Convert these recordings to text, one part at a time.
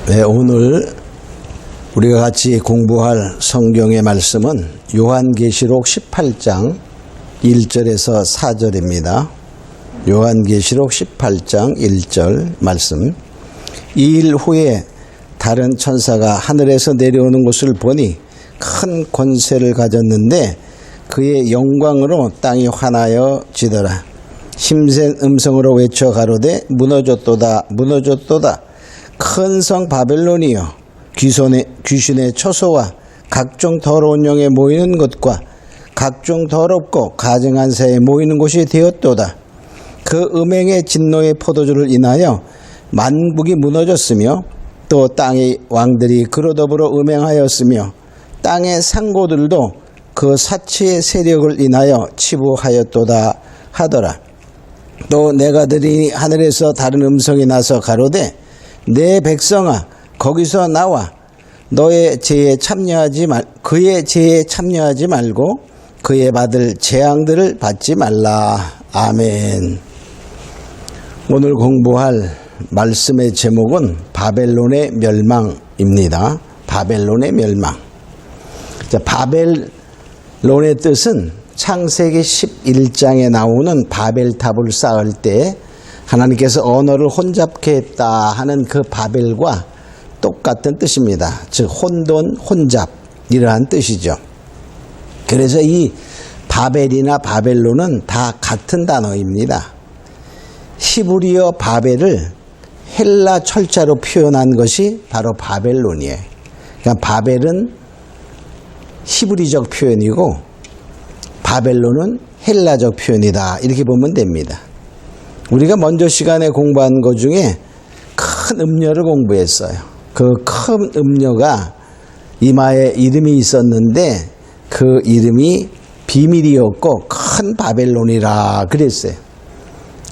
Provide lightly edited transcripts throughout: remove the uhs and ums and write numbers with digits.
네, 오늘 우리가 같이 공부할 성경의 말씀은 요한계시록 18장 1절에서 4절입니다. 요한계시록 18장 1절 말씀. 이 일 후에 다른 천사가 하늘에서 내려오는 것을 보니 큰 권세를 가졌는데 그의 영광으로 땅이 환하여 지더라. 힘센 음성으로 외쳐 가로되 무너졌도다 무너졌도다. 큰 성 바벨론이여 귀신의 처소와 각종 더러운 영에 모이는 것과 각종 더럽고 가증한 새에 모이는 곳이 되었도다. 그 음행의 진노의 포도주를 인하여 만국이 무너졌으며 또 땅의 왕들이 그로 더불어 음행하였으며 땅의 상고들도 그 사치의 세력을 인하여 치부하였도다 하더라. 또 내가 들으니 하늘에서 다른 음성이 나서 가로되 내 백성아 거기서 나와 그의 죄에 참여하지 말고 그의 받을 재앙들을 받지 말라. 아멘. 오늘 공부할 말씀의 제목은 바벨론의 멸망입니다. 바벨론의 멸망. 자, 바벨론의 뜻은 창세기 11장에 나오는 바벨탑을 쌓을 때 하나님께서 언어를 혼잡케 했다 하는 그 바벨과 똑같은 뜻입니다. 즉 혼돈, 혼잡 이러한 뜻이죠. 그래서 이 바벨이나 바벨론은 다 같은 단어입니다. 히브리어 바벨을 헬라 철자로 표현한 것이 바로 바벨론이에요. 그러니까 바벨은 히브리적 표현이고 바벨론은 헬라적 표현이다. 이렇게 보면 됩니다. 우리가 먼저 시간에 공부한 것 중에 큰 음녀를 공부했어요. 그 큰 음녀가 이마에 이름이 있었는데 그 이름이 비밀이었고 큰 바벨론이라 그랬어요.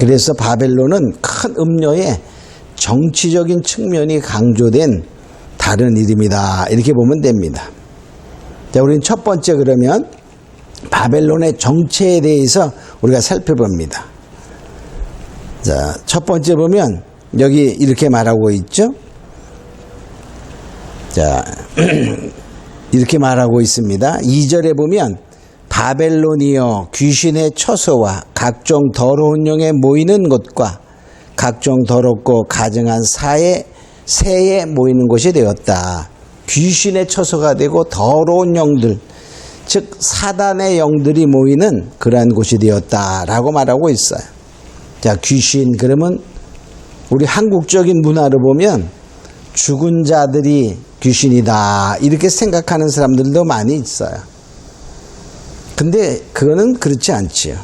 그래서 바벨론은 큰 음녀의 정치적인 측면이 강조된 다른 이름이다. 이렇게 보면 됩니다. 자, 우리는 첫 번째 그러면 바벨론의 정체에 대해서 우리가 살펴봅니다. 자, 첫 번째 보면 여기 이렇게 말하고 있죠. 자, 이렇게 말하고 있습니다. 2절에 보면 바벨론이여 귀신의 처소와 각종 더러운 영에 모이는 곳과 각종 더럽고 가증한 새에 모이는 곳이 되었다. 귀신의 처소가 되고 더러운 영들, 즉 사단의 영들이 모이는 그러한 곳이 되었다라고 말하고 있어요. 자, 귀신 그러면 우리 한국적인 문화로 보면 죽은 자들이 귀신이다 이렇게 생각하는 사람들도 많이 있어요. 근데 그거는 그렇지 않지요.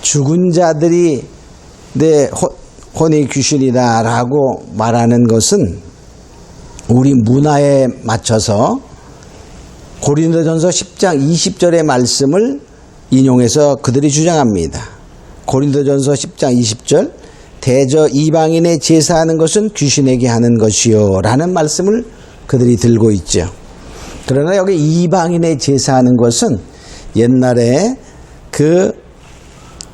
죽은 자들이 내 혼이 귀신이다라고 말하는 것은 우리 문화에 맞춰서 고린도전서 10장 20절의 말씀을 인용해서 그들이 주장합니다. 고린도전서 10장 20절 대저 이방인의 제사하는 것은 귀신에게 하는 것이요 라는 말씀을 그들이 들고 있죠. 그러나 여기 이방인의 제사하는 것은 옛날에 그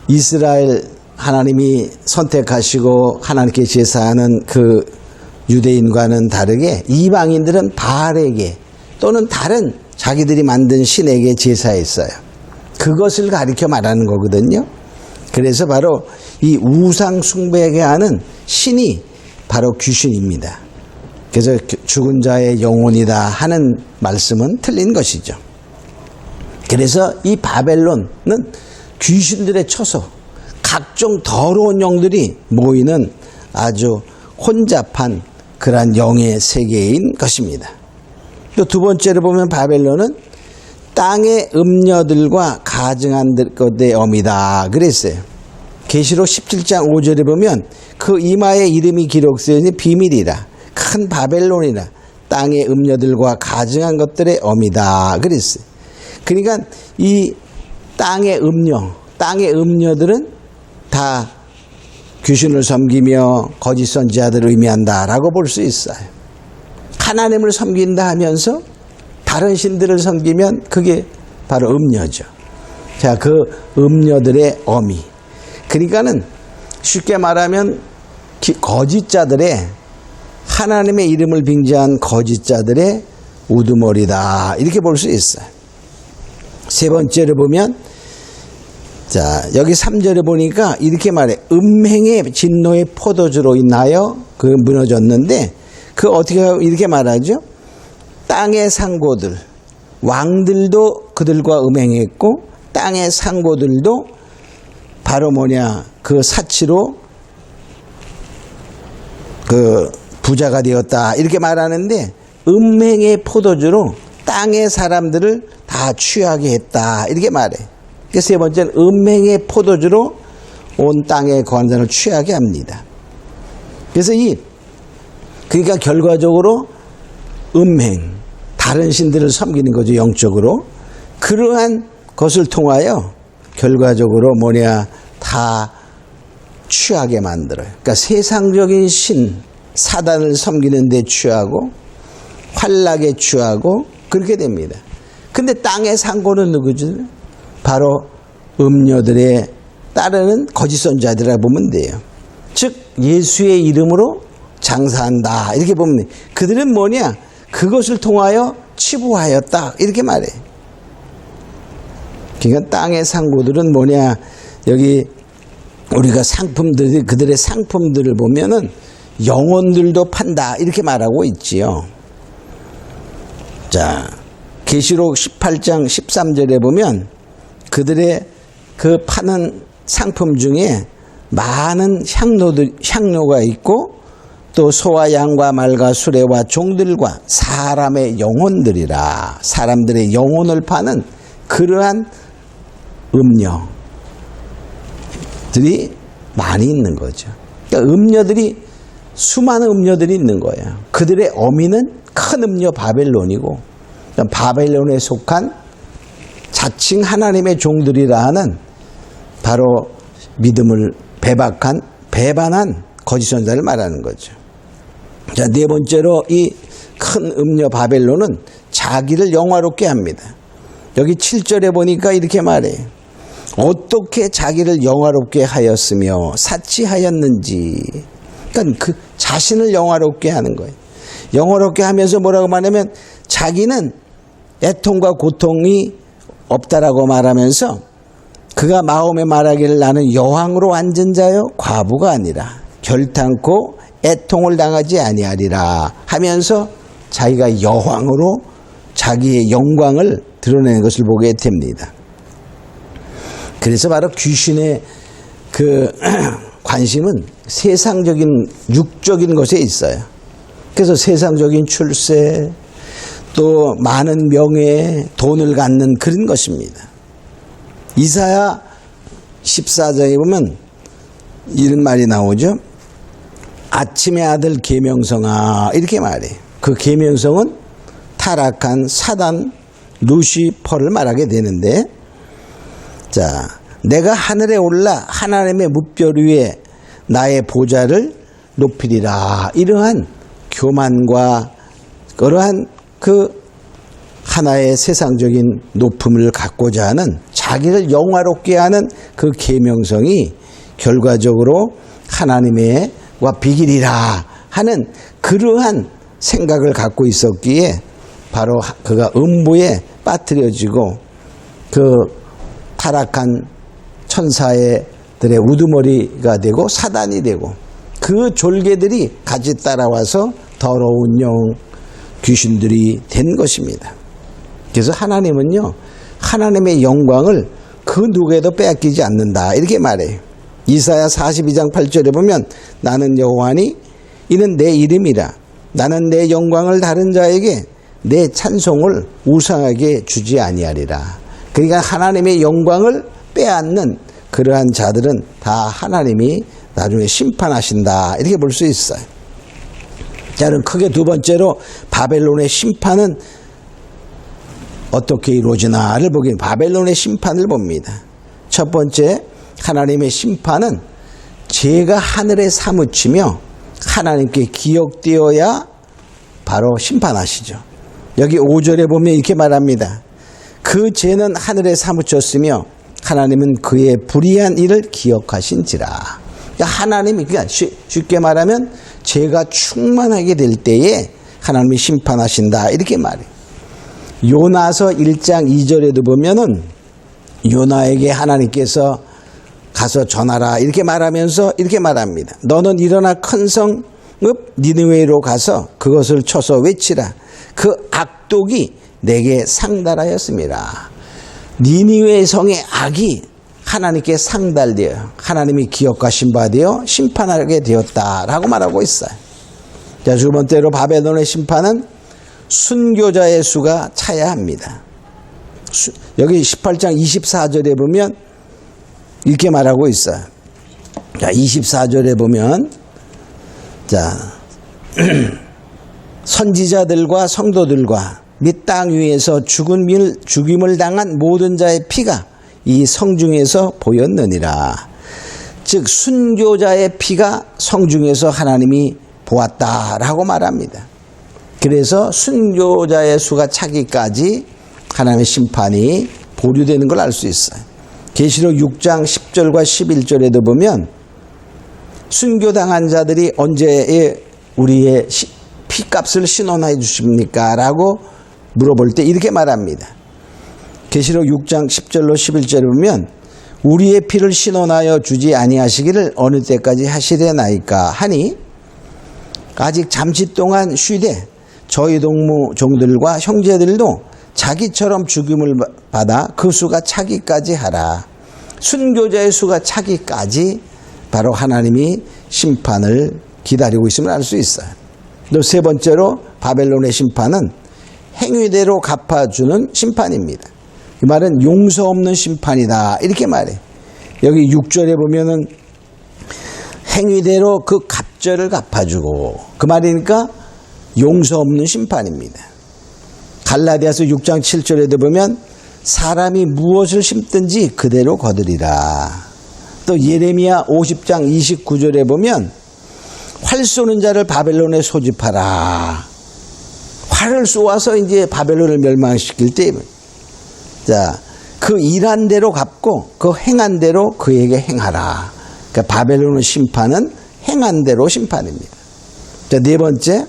이스라엘 하나님이 선택하시고 하나님께 제사하는 그 유대인과는 다르게 이방인들은 바알에게 또는 다른 자기들이 만든 신에게 제사했어요. 그것을 가리켜 말하는 거거든요. 그래서 바로 이 우상 숭배하게 하는 신이 바로 귀신입니다. 그래서 죽은 자의 영혼이다 하는 말씀은 틀린 것이죠. 그래서 이 바벨론은 귀신들의 처소, 각종 더러운 영들이 모이는 아주 혼잡한 그러한 영의 세계인 것입니다. 또 두 번째로 보면 바벨론은 땅의 음녀들과 가증한 것의 엄이다 그랬어요. 계시록 17장 5절에 보면 그 이마에 이름이 기록되니 비밀이라 큰 바벨론이라 땅의 음녀들과 가증한 것들의 엄이다 그랬어요. 그러니까 이 땅의 음녀들은 다 귀신을 섬기며 거짓 선지자들을 의미한다라고 볼 수 있어요. 하나님을 섬긴다 하면서 다른 신들을 섬기면 그게 바로 음녀죠. 자, 그 음녀들의 어미. 그러니까는 쉽게 말하면 거짓자들의 하나님의 이름을 빙자한 거짓자들의 우두머리다. 이렇게 볼 수 있어요. 세 번째로 보면, 자, 여기 3절에 보니까 이렇게 말해. 음행의 진노의 포도주로 인하여 그 무너졌는데, 그 어떻게 이렇게 말하죠? 땅의 상고들, 왕들도 그들과 음행했고, 땅의 상고들도 바로 뭐냐, 그 사치로 그 부자가 되었다. 이렇게 말하는데, 음행의 포도주로 땅의 사람들을 다 취하게 했다. 이렇게 말해. 세 번째는 음행의 포도주로 온 땅의 거한자를 취하게 합니다. 그래서 그러니까 결과적으로 음행, 다른 신들을 섬기는 거죠, 영적으로. 그러한 것을 통하여 결과적으로 뭐냐, 다 취하게 만들어요. 그러니까 세상적인 신, 사단을 섬기는 데 취하고, 환락에 취하고, 그렇게 됩니다. 근데 땅의 상고는 누구죠? 바로 음녀들의 따르는 거짓 선자들이라 보면 돼요. 즉 예수의 이름으로 장사한다. 이렇게 보면 그들은 뭐냐? 그것을 통하여 치부하였다. 이렇게 말해. 그러니까 땅의 상고들은 뭐냐? 여기 우리가 상품들이 그들의 상품들을 보면은 영혼들도 판다. 이렇게 말하고 있지요. 자, 계시록 18장 13절에 보면 그들의 그 파는 상품 중에 많은 향료가 있고 또 소와 양과 말과 수레와 종들과 사람의 영혼들이라. 사람들의 영혼을 파는 그러한 음녀들이 많이 있는 거죠. 그러니까 음녀들이 수많은 음녀들이 있는 거예요. 그들의 어미는 큰 음녀 바벨론이고, 바벨론에 속한 자칭 하나님의 종들이라 하는 바로 믿음을 배반한 거짓 선자를 말하는 거죠. 자, 네 번째로 이 큰 음녀 바벨론은 자기를 영화롭게 합니다. 여기 7절에 보니까 이렇게 말해요. 어떻게 자기를 영화롭게 하였으며 사치하였는지. 그러니까 그 자신을 영화롭게 하는 거예요. 영화롭게 하면서 뭐라고 말하면 자기는 애통과 고통이 없다라고 말하면서 그가 마음에 말하기를 나는 여왕으로 앉은 자요 과부가 아니라 결탄코 애통을 당하지 아니하리라 하면서 자기가 여왕으로 자기의 영광을 드러내는 것을 보게 됩니다. 그래서 바로 귀신의 그 관심은 세상적인 육적인 것에 있어요. 그래서 세상적인 출세, 또 많은 명예, 돈을 갖는 그런 것입니다. 이사야 14장에 보면 이런 말이 나오죠. 아침의 아들 계명성아, 이렇게 말해요. 그 계명성은 타락한 사단 루시퍼를 말하게 되는데, 자, 내가 하늘에 올라 하나님의 뭇별 위에 나의 보좌를 높이리라. 이러한 교만과 그러한 그 하나의 세상적인 높음을 갖고자 하는 자기를 영화롭게 하는 그 계명성이 결과적으로 하나님과 비기리라 하는 그러한 생각을 갖고 있었기에 바로 그가 음부에 빠뜨려지고 그 타락한 천사들의 우두머리가 되고 사단이 되고 그 졸개들이 같이 따라와서 더러운 영 귀신들이 된 것입니다. 그래서 하나님은요, 하나님의 영광을 그 누구에도 빼앗기지 않는다. 이렇게 말해요. 이사야 42장 8절에 보면 나는 여호와니 이는 내 이름이라. 나는 내 영광을 다른 자에게 내 찬송을 우상하게 주지 아니하리라. 그러니까 하나님의 영광을 빼앗는 그러한 자들은 다 하나님이 나중에 심판하신다. 이렇게 볼 수 있어요. 자, 그럼 크게 두 번째로 바벨론의 심판은 어떻게 이루어지나를 보기엔 바벨론의 심판을 봅니다. 첫 번째, 하나님의 심판은 죄가 하늘에 사무치며 하나님께 기억되어야 바로 심판하시죠. 여기 5절에 보면 이렇게 말합니다. 그 죄는 하늘에 사무쳤으며 하나님은 그의 불의한 일을 기억하신지라. 그러니까 하나님이 그냥 쉽게 말하면 죄가 충만하게 될 때에 하나님이 심판하신다 이렇게 말해요. 요나서 1장 2절에도 보면은 요나에게 하나님께서 가서 전하라 이렇게 말하면서 이렇게 말합니다. 너는 일어나 큰 성읍 니느웨로 가서 그것을 쳐서 외치라. 그 악독이 내게 상달하였습니다. 니느웨 성의 악이 하나님께 상달되어 하나님이 기억하신 바 되어 심판하게 되었다라고 말하고 있어요. 자, 두 번째로 바벨론의 심판은 순교자의 수가 차야 합니다. 여기 18장 24절에 보면 이렇게 말하고 있어요. 자, 24절에 보면 자 선지자들과 성도들과 및 땅 위에서 죽임을 당한 모든 자의 피가 이 성중에서 보였느니라. 즉 순교자의 피가 성중에서 하나님이 보았다라고 말합니다. 그래서 순교자의 수가 차기까지 하나님의 심판이 보류되는 걸 알 수 있어요. 계시록 6장 10절과 11절에도 보면 순교당한 자들이 언제 우리의 피값을 신원해 주십니까? 라고 물어볼 때 이렇게 말합니다. 계시록 6장 10절로 11절에 보면 우리의 피를 신원하여 주지 아니하시기를 어느 때까지 하시려나이까 하니 아직 잠시 동안 쉬되 저희 동무종들과 형제들도 자기처럼 죽임을 받아 그 수가 차기까지 하라. 순교자의 수가 차기까지 바로 하나님이 심판을 기다리고 있음을 알 수 있어요. 또 세 번째로 바벨론의 심판은 행위대로 갚아주는 심판입니다. 이 말은 용서 없는 심판이다 이렇게 말해. 여기 6절에 보면은 행위대로 그 갑절을 갚아주고 그 말이니까 용서 없는 심판입니다. 갈라디아서 6장 7절에도 보면 사람이 무엇을 심든지 그대로 거두리라. 또 예레미야 50장 29절에 보면 활 쏘는 자를 바벨론에 소집하라. 활을 쏘아서 이제 바벨론을 멸망시킬 때, 자, 그 일한 대로 갚고 그 행한 대로 그에게 행하라. 그러니까 바벨론의 심판은 행한 대로 심판입니다. 자, 네 번째,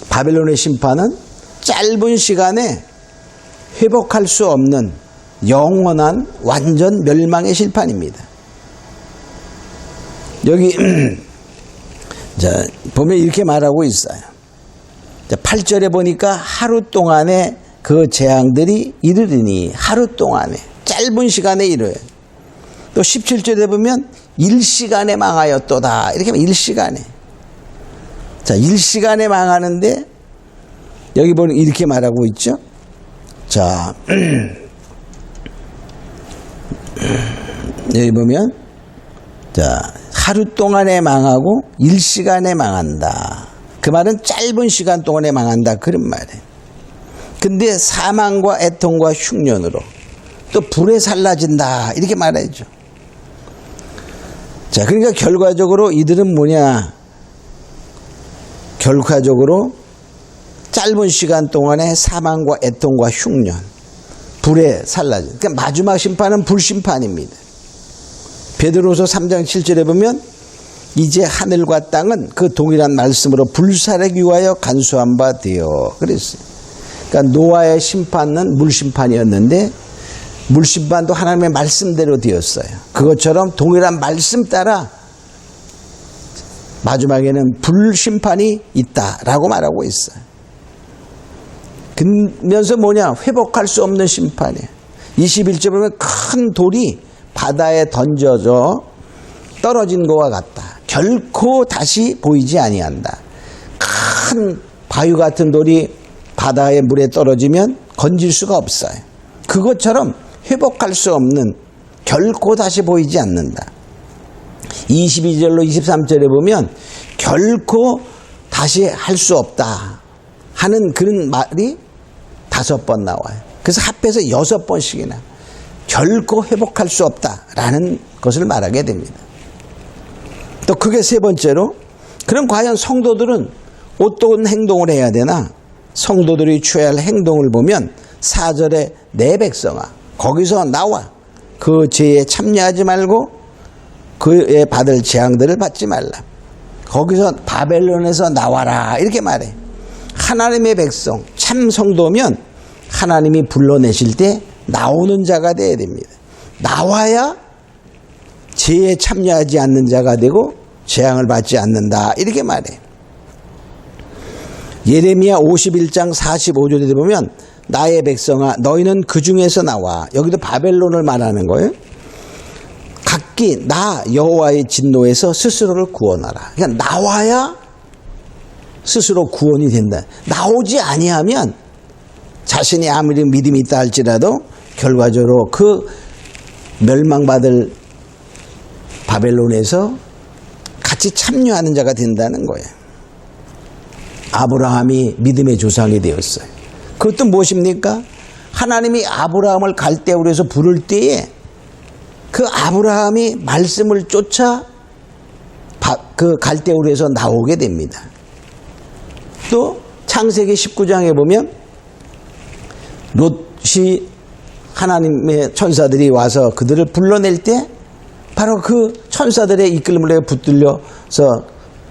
바벨론의 심판은 짧은 시간에 회복할 수 없는 영원한 완전 멸망의 심판입니다. 여기 자, 보면 이렇게 말하고 있어요. 자, 8절에 보니까 하루 동안에 그 재앙들이 이르리니 하루 동안에 짧은 시간에 이르요. 또 17절에 보면 일시간에 망하였도다. 이렇게 하면 일시간에. 자, 일시간에 망하는데 여기 보면 이렇게 말하고 있죠. 자, 여기 보면 자, 하루 동안에 망하고 일시간에 망한다. 그 말은 짧은 시간 동안에 망한다 그런 말이에요. 근데 사망과 애통과 흉년으로 또 불에 살라진다 이렇게 말하죠. 자, 그러니까 결과적으로 이들은 뭐냐? 결과적으로 짧은 시간 동안에 사망과 애통과 흉년, 불에 살라진. 그러니까 마지막 심판은 불심판입니다. 베드로서 3장 7절에 보면 이제 하늘과 땅은 그 동일한 말씀으로 불사르기 위하여 간수한 바 되어 그랬어요. 그러니까 노아의 심판은 물심판이었는데 물심판도 하나님의 말씀대로 되었어요. 그것처럼 동일한 말씀 따라 마지막에는 불심판이 있다라고 말하고 있어요. 그러면서 뭐냐? 회복할 수 없는 심판이에요. 21절에 보면 큰 돌이 바다에 던져져 떨어진 것과 같다. 결코 다시 보이지 아니한다. 큰 바위 같은 돌이 바다의 물에 떨어지면 건질 수가 없어요. 그것처럼 회복할 수 없는, 결코 다시 보이지 않는다. 22절로 23절에 보면 결코 다시 할 수 없다 하는 그런 말이 5번 나와요. 그래서 합해서 6번씩이나 결코 회복할 수 없다라는 것을 말하게 됩니다. 또 그게 세 번째로, 그럼 과연 성도들은 어떤 행동을 해야 되나? 성도들이 취해야 할 행동을 보면 4절에 내 백성아 거기서 나와 그 죄에 참여하지 말고 그에 받을 재앙들을 받지 말라. 거기서 바벨론에서 나와라 이렇게 말해. 하나님의 백성 참 성도면 하나님이 불러내실 때 나오는 자가 되어야 됩니다. 나와야 죄에 참여하지 않는 자가 되고 재앙을 받지 않는다 이렇게 말해. 예레미야 51장 45절에 보면 나의 백성아 너희는 그 중에서 나와. 여기도 바벨론을 말하는 거예요. 각기 나 여호와의 진노에서 스스로를 구원하라. 그러니까 나와야 스스로 구원이 된다. 나오지 아니하면 자신이 아무리 믿음이 있다 할지라도 결과적으로 그 멸망받을 바벨론에서 같이 참여하는 자가 된다는 거예요. 아브라함이 믿음의 조상이 되었어요. 그것도 무엇입니까? 하나님이 아브라함을 갈대우르에서 부를 때에 그 아브라함이 말씀을 쫓아 그 갈대우르에서 나오게 됩니다. 또 창세기 19장에 보면 롯이 하나님의 천사들이 와서 그들을 불러낼 때 바로 그 천사들의 이끌림을 붙들려서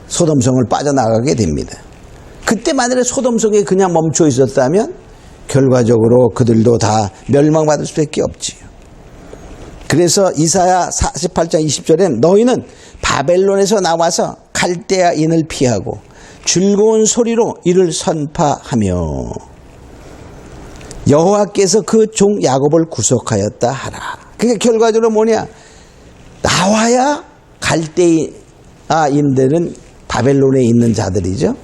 소돔성을 빠져나가게 됩니다. 그때 만약에 소돔성에 그냥 멈춰 있었다면 결과적으로 그들도 다 멸망받을 수밖에 없지요. 그래서 이사야 48장 20절에 너희는 바벨론에서 나와서 갈대아인을 피하고 즐거운 소리로 이를 선파하며 여호와께서 그 종 야곱을 구속하였다 하라. 그게 결과적으로 뭐냐? 나와야 갈대아인들은 바벨론에 있는 자들이죠.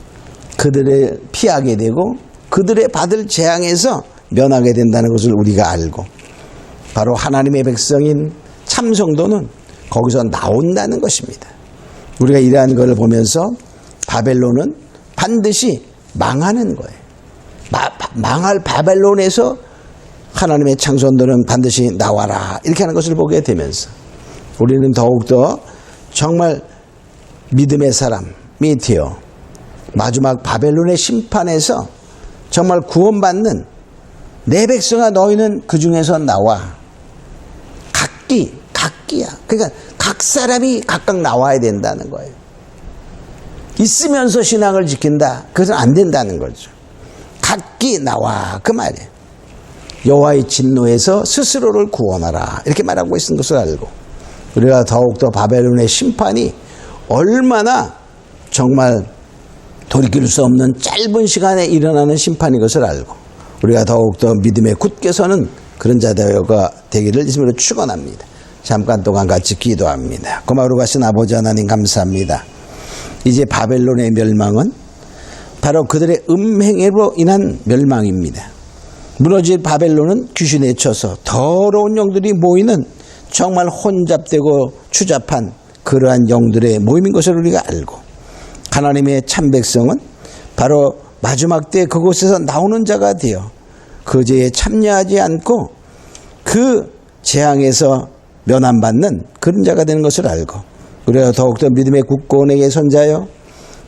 그들을 피하게 되고 그들의 받을 재앙에서 면하게 된다는 것을 우리가 알고 바로 하나님의 백성인 참성도는 거기서 나온다는 것입니다. 우리가 이러한 것을 보면서 바벨론은 반드시 망하는 거예요. 망할 바벨론에서 하나님의 창선들은 반드시 나와라 이렇게 하는 것을 보게 되면서 우리는 더욱더 정말 믿음의 사람이 되어 마지막 바벨론의 심판에서 정말 구원받는 내 백성아 너희는 그 중에서 나와. 각기야. 그러니까 각 사람이 각각 나와야 된다는 거예요. 있으면서 신앙을 지킨다. 그것은 안 된다는 거죠. 각기 나와. 그 말이에요. 여호와의 진노에서 스스로를 구원하라. 이렇게 말하고 있는 것을 알고 우리가 더욱더 바벨론의 심판이 얼마나 정말 돌이킬 수 없는 짧은 시간에 일어나는 심판인 것을 알고 우리가 더욱더 믿음에 굳게 서는 그런 자들과 되기를 예수님으로 축원합니다. 잠깐 동안 같이 기도합니다. 고마우로 가신 아버지 하나님 감사합니다. 이제 바벨론의 멸망은 바로 그들의 음행으로 인한 멸망입니다. 무너질 바벨론은 귀신에 쳐서 더러운 영들이 모이는 정말 혼잡되고 추잡한 그러한 영들의 모임인 것을 우리가 알고 하나님의 참 백성은 바로 마지막 때 그곳에서 나오는 자가 되어 그 죄에 참여하지 않고 그 재앙에서 면함받는 그런 자가 되는 것을 알고 우리가 더욱더 믿음의 굳건하게 선자여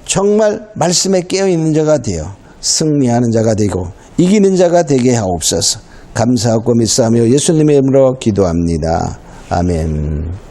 정말 말씀에 깨어있는 자가 되어 승리하는 자가 되고 이기는 자가 되게 하옵소서. 감사하고 믿사오며 예수님의 이름으로 기도합니다. 아멘.